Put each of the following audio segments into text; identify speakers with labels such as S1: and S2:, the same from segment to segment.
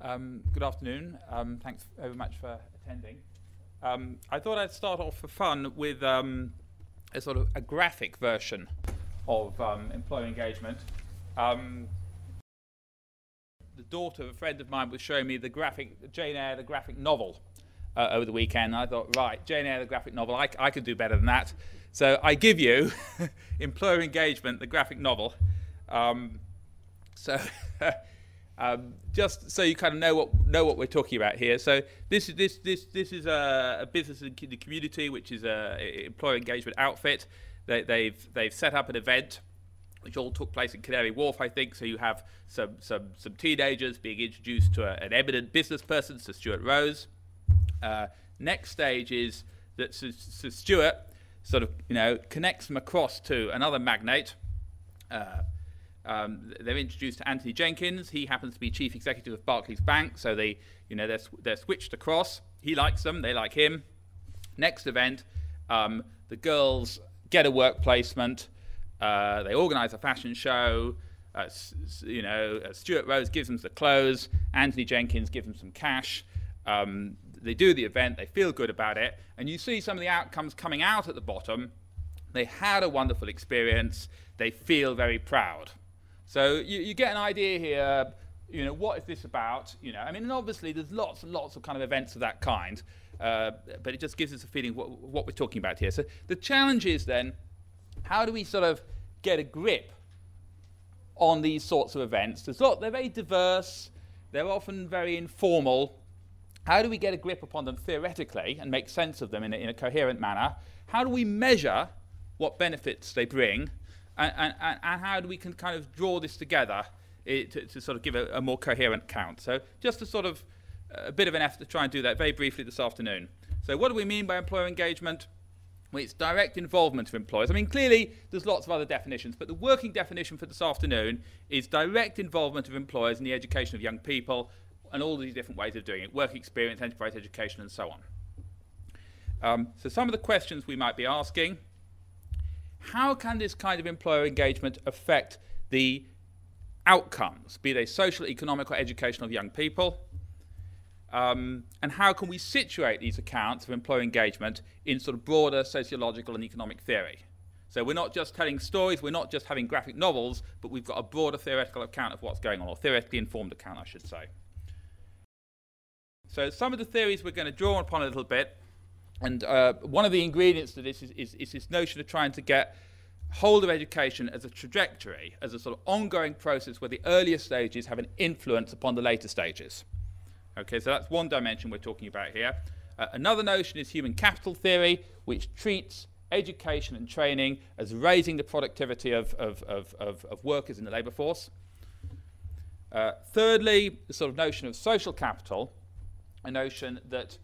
S1: Good afternoon. Thanks very much for attending. I thought I'd start off for fun with a sort of a graphic version of employee engagement. The daughter of a friend of mine was showing me the graphic Jane Eyre, the graphic novel, over the weekend. And I thought, right, Jane Eyre, the graphic novel, I could do better than that. So I give you employer engagement, the graphic novel. Just so you kind of know what we're talking about here. So this is a business in the community, which is a employer engagement outfit. They've set up an event, which all took place in Canary Wharf, I think. So you have some teenagers being introduced to an eminent business person, Sir Stuart Rose. Next stage is that Sir Stuart sort of connects them across to another magnate. They're introduced to Anthony Jenkins. He happens to be chief executive of Barclays Bank, so they're switched across. He likes them, they like him. Next event, the girls get a work placement. They organise a fashion show. Stuart Rose gives them the clothes. Anthony Jenkins gives them some cash. They do the event. They feel good about it, and you see some of the outcomes coming out at the bottom. They had a wonderful experience. They feel very proud. So you get an idea here, what is this about? And obviously there's lots and lots of kind of events of that kind, but it just gives us a feeling what we're talking about here. So the challenge is then, how do we sort of get a grip on these sorts of events? They're very diverse, they're often very informal. How do we get a grip upon them theoretically and make sense of them in a coherent manner? How do we measure what benefits they bring? And how do we can kind of draw this together to sort of give a more coherent count? So just a bit of an effort to try and do that very briefly this afternoon. So what do we mean by employer engagement? Well, it's direct involvement of employers. Clearly there's lots of other definitions, but the working definition for this afternoon is direct involvement of employers in the education of young people and all these different ways of doing it: work experience, enterprise education, and so on. So some of the questions we might be asking: how can this kind of employer engagement affect the outcomes, be they social, economic, or educational, of young people? And how can we situate these accounts of employer engagement in sort of broader sociological and economic theory? So we're not just telling stories, we're not just having graphic novels, but we've got a broader theoretical account of what's going on, or theoretically informed account, I should say. So some of the theories we're going to draw upon a little bit. And one of the ingredients to this is this notion of trying to get hold of education as a trajectory, as a sort of ongoing process where the earlier stages have an influence upon the later stages. Okay, so that's one dimension we're talking about here. Another notion is human capital theory, which treats education and training as raising the productivity of workers in the labour force. Thirdly, the sort of notion of social capital, a notion that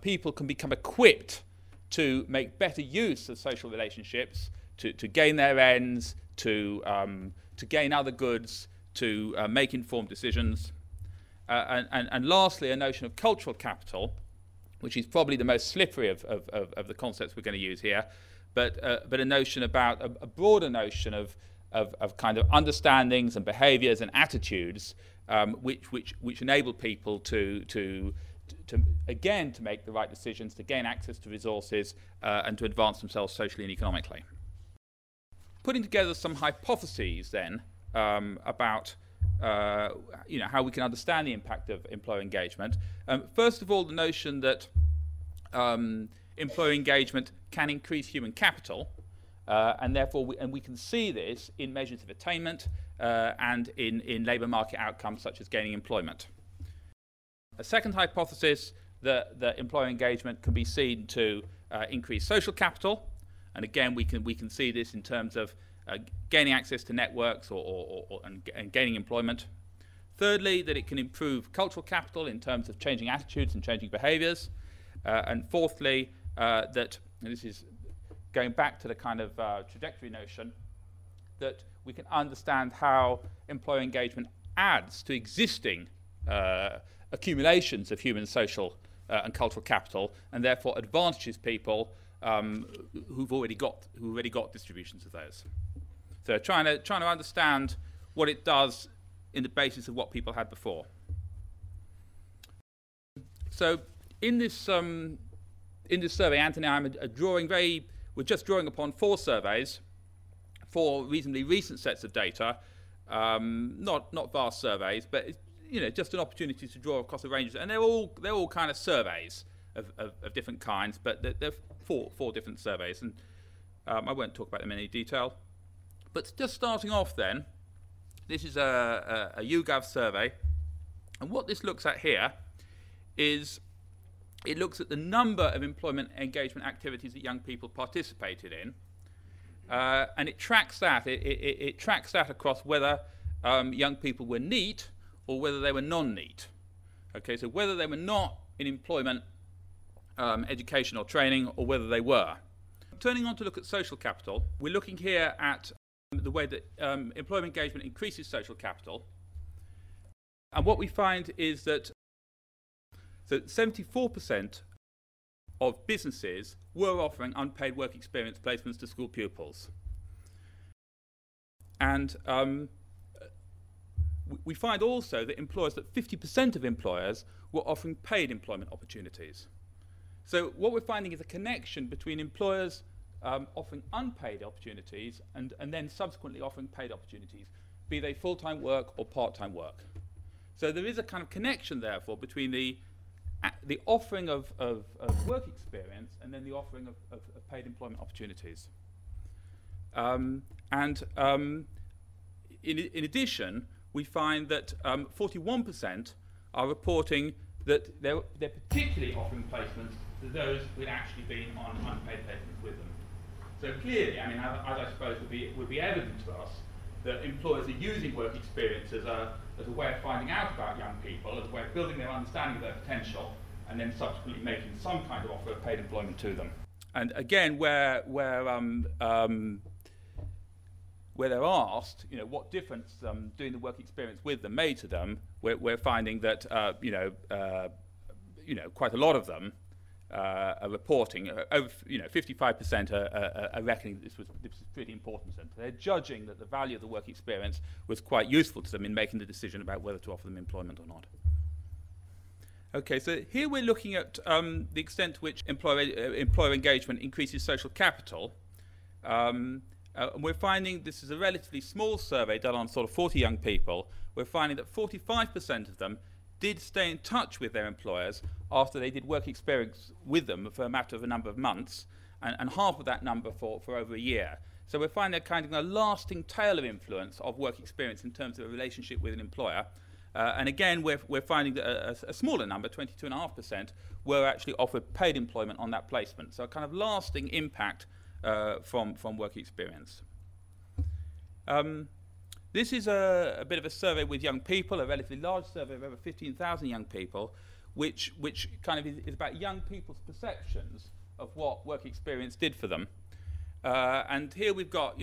S1: people can become equipped to make better use of social relationships, to gain their ends, to gain other goods, to make informed decisions. And lastly, a notion of cultural capital, which is probably the most slippery of the concepts we're going to use here, but a notion about a broader notion of kind of understandings and behaviours and attitudes which enable people to make the right decisions, to gain access to resources, and to advance themselves socially and economically. Putting together some hypotheses then about how we can understand the impact of employer engagement. First of all, the notion that employer engagement can increase human capital, and therefore we can see this in measures of attainment and in labour market outcomes such as gaining employment. A second hypothesis, that employer engagement can be seen to increase social capital, and again we can see this in terms of gaining access to networks and gaining employment. Thirdly, that it can improve cultural capital in terms of changing attitudes and changing behaviours. And fourthly, that, and this is going back to the kind of trajectory notion, that we can understand how employer engagement adds to existing accumulations of human, social, and cultural capital, and therefore advantages people who've already got distributions of those. So trying to understand what it does in the basis of what people had before. So in this survey, Anthony and I we're just drawing upon 4 surveys, 4 reasonably recent sets of data, not vast surveys, but just an opportunity to draw across a range, and they're all kind of surveys of different kinds, but they're 4 different surveys, and I won't talk about them in any detail. But just starting off then, this is a YouGov survey, and what this looks at here is it looks at the number of employment engagement activities that young people participated in, and it tracks that. It tracks that across whether young people were NEET or whether they were non-NEET. Okay, so whether they were not in employment, education or training, or whether they were. Turning on to look at social capital, we're looking here at the way that employment engagement increases social capital. And what we find is that 74% of businesses were offering unpaid work experience placements to school pupils. And we find also that 50% of employers were offering paid employment opportunities. So what we're finding is a connection between employers offering unpaid opportunities and then subsequently offering paid opportunities, be they full-time work or part-time work. So there is a kind of connection, therefore, between the offering of work experience and then the offering of paid employment opportunities. In addition, we find that 41% are reporting that they're particularly offering placements to those who'd actually been on unpaid placements with them. So clearly, I mean, as I suppose would be evident to us, that employers are using work experience as a way of finding out about young people, as a way of building their understanding of their potential, and then subsequently making some kind of offer of paid employment to them. And again, where they're asked, what difference doing the work experience with them made to them, we're finding that quite a lot of them are reporting, over 55% are reckoning that this was pretty important to them. They're judging that the value of the work experience was quite useful to them in making the decision about whether to offer them employment or not. Okay, so here we're looking at the extent to which employer engagement increases social capital. And we're finding, this is a relatively small survey done on sort of 40 young people, we're finding that 45% of them did stay in touch with their employers after they did work experience with them for a matter of a number of months, and half of that number for over a year. So we're finding a kind of a lasting tail of influence of work experience in terms of a relationship with an employer. And again, we're finding that a smaller number, 22.5%, were actually offered paid employment on that placement. So a kind of lasting impact from work experience. This is a bit of a survey with young people, a relatively large survey of over 15,000 young people, which kind of is about young people's perceptions of what work experience did for them. And here we've got,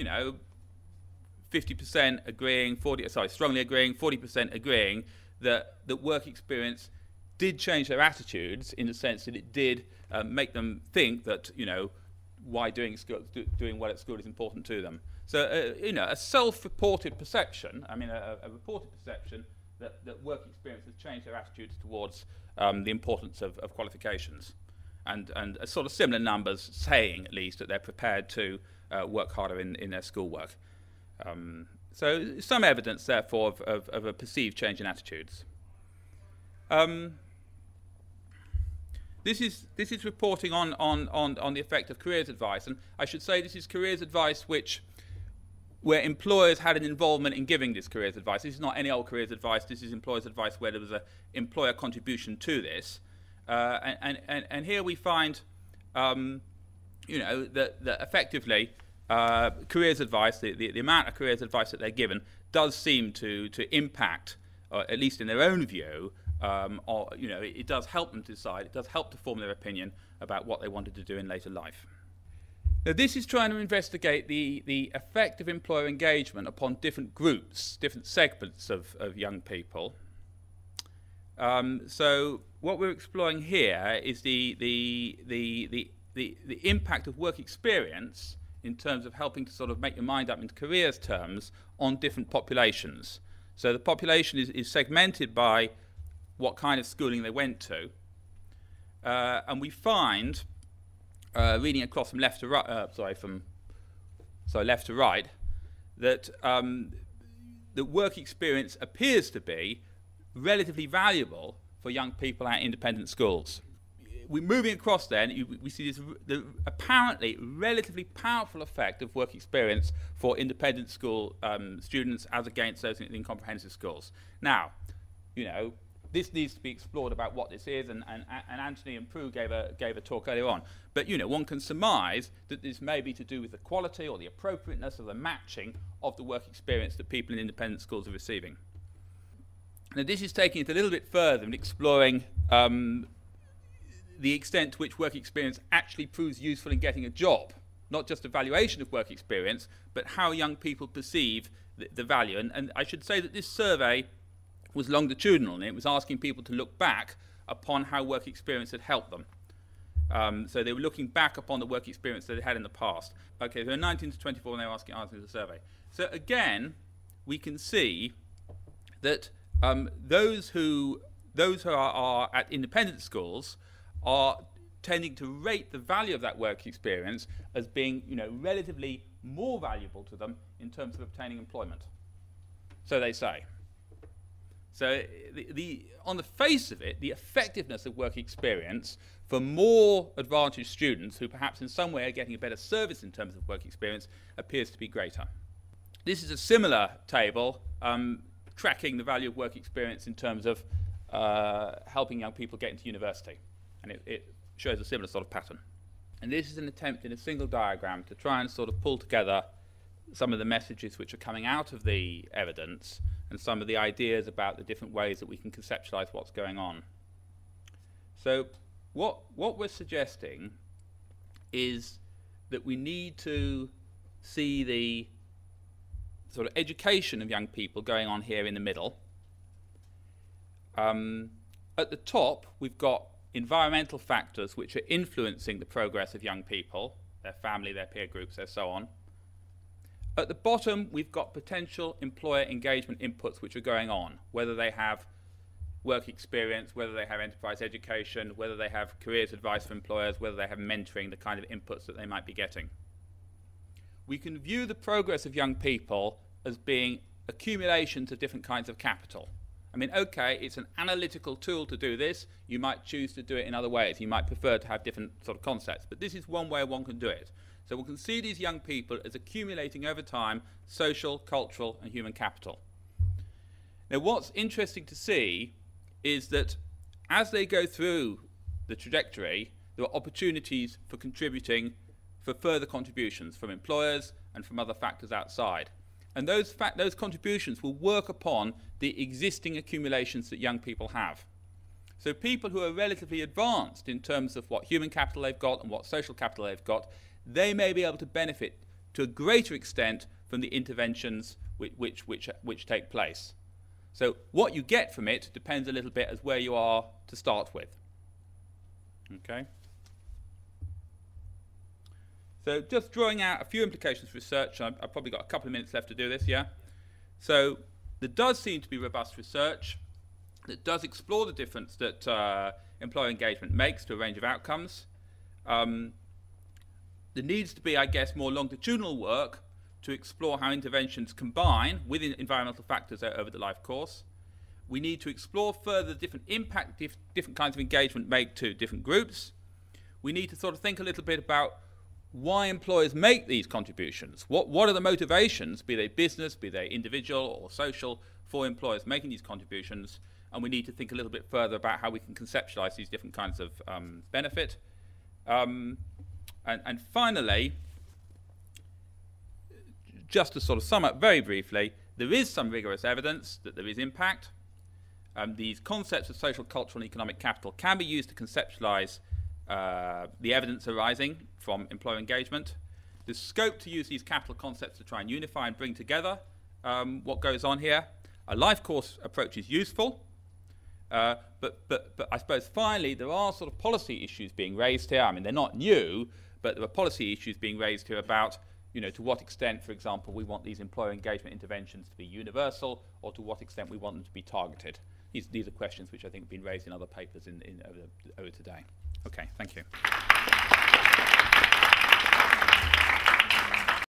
S1: 50% agreeing, strongly agreeing, 40% agreeing that work experience did change their attitudes in the sense that it did make them think that, why doing well at school is important to them. So, a self-reported perception, a reported perception that work experience has changed their attitudes towards the importance of qualifications. And a sort of similar numbers saying, at least, that they're prepared to work harder in their schoolwork. So some evidence, therefore, of a perceived change in attitudes. This is reporting on the effect of careers advice, and I should say this is careers advice where employers had an involvement in giving this careers advice. This is not any old careers advice. This is employers' advice where there was an employer contribution to this, and here we find, that effectively careers advice, the amount of careers advice that they're given, does seem to impact, at least in their own view. It does help them to decide. It does help to form their opinion about what they wanted to do in later life. Now, this is trying to investigate the effect of employer engagement upon different groups, different segments of young people. So what we're exploring here is the impact of work experience in terms of helping to sort of make your mind up into careers terms on different populations. So the population is segmented by what kind of schooling they went to. and we find, reading across from left to right, left to right, that the work experience appears to be relatively valuable for young people at independent schools. We're moving across then, we see this the apparently relatively powerful effect of work experience for independent school students as against those in comprehensive schools. Now, you know, this needs to be explored about what this is, and Anthony and Prue gave a talk earlier on. But, you know, one can surmise that this may be to do with the quality or the appropriateness of the matching of the work experience that people in independent schools are receiving. Now, this is taking it a little bit further and exploring the extent to which work experience actually proves useful in getting a job. Not just evaluation of work experience, but how young people perceive the value. And I should say that this survey was longitudinal, and it was asking people to look back upon how work experience had helped them. So they were looking back upon the work experience that they had in the past. Okay, so 19 to 24, and they were asking the survey. So again, we can see that those who are at independent schools are tending to rate the value of that work experience as being, you know, relatively more valuable to them in terms of obtaining employment. So they say. So on the face of it, the effectiveness of work experience for more advantaged students who perhaps in some way are getting a better service in terms of work experience appears to be greater. This is a similar table tracking the value of work experience in terms of helping young people get into university. And it shows a similar sort of pattern. And this is an attempt in a single diagram to try and sort of pull together some of the messages which are coming out of the evidence and some of the ideas about the different ways that we can conceptualize what's going on. So what we're suggesting is that we need to see the sort of education of young people going on here in the middle. At the top, we've got environmental factors which are influencing the progress of young people, their family, their peer groups, and so on. At the bottom, we've got potential employer engagement inputs which are going on, whether they have work experience, whether they have enterprise education, whether they have careers advice for employers, whether they have mentoring, the kind of inputs that they might be getting. We can view the progress of young people as being accumulations of different kinds of capital. I mean, okay, it's an analytical tool to do this. You might choose to do it in other ways. You might prefer to have different sort of concepts. But this is one way one can do it. So we can see these young people as accumulating over time social, cultural, and human capital. Now, what's interesting to see is that as they go through the trajectory, there are opportunities for contributing, for further contributions from employers and from other factors outside. And those contributions will work upon the existing accumulations that young people have. So people who are relatively advanced in terms of what human capital they've got and what social capital they've got, they may be able to benefit to a greater extent from the interventions which take place. So what you get from it depends a little bit as where you are to start with. Okay? So just drawing out a few implications for research. I've probably got a couple of minutes left to do this, yeah? So there does seem to be robust research that does explore the difference that employer engagement makes to a range of outcomes. There needs to be, I guess, more longitudinal work to explore how interventions combine with environmental factors over the life course. We need to explore further the different impact different kinds of engagement make to different groups. We need to sort of think a little bit about why employers make these contributions. What are the motivations, be they business, be they individual or social, for employers making these contributions? And we need to think a little bit further about how we can conceptualize these different kinds of benefit. And finally, just to sort of sum up very briefly, there is some rigorous evidence that there is impact. These concepts of social, cultural, and economic capital can be used to conceptualize the evidence arising from employer engagement. There's scope to use these capital concepts to try and unify and bring together what goes on here. A life course approach is useful, but I suppose finally there are sort of policy issues being raised here. I mean, they're not new, but there are policy issues being raised here about, you know, to what extent, for example, we want these employer engagement interventions to be universal, or to what extent we want them to be targeted. These are questions which I think have been raised in other papers over today. Okay, thank you.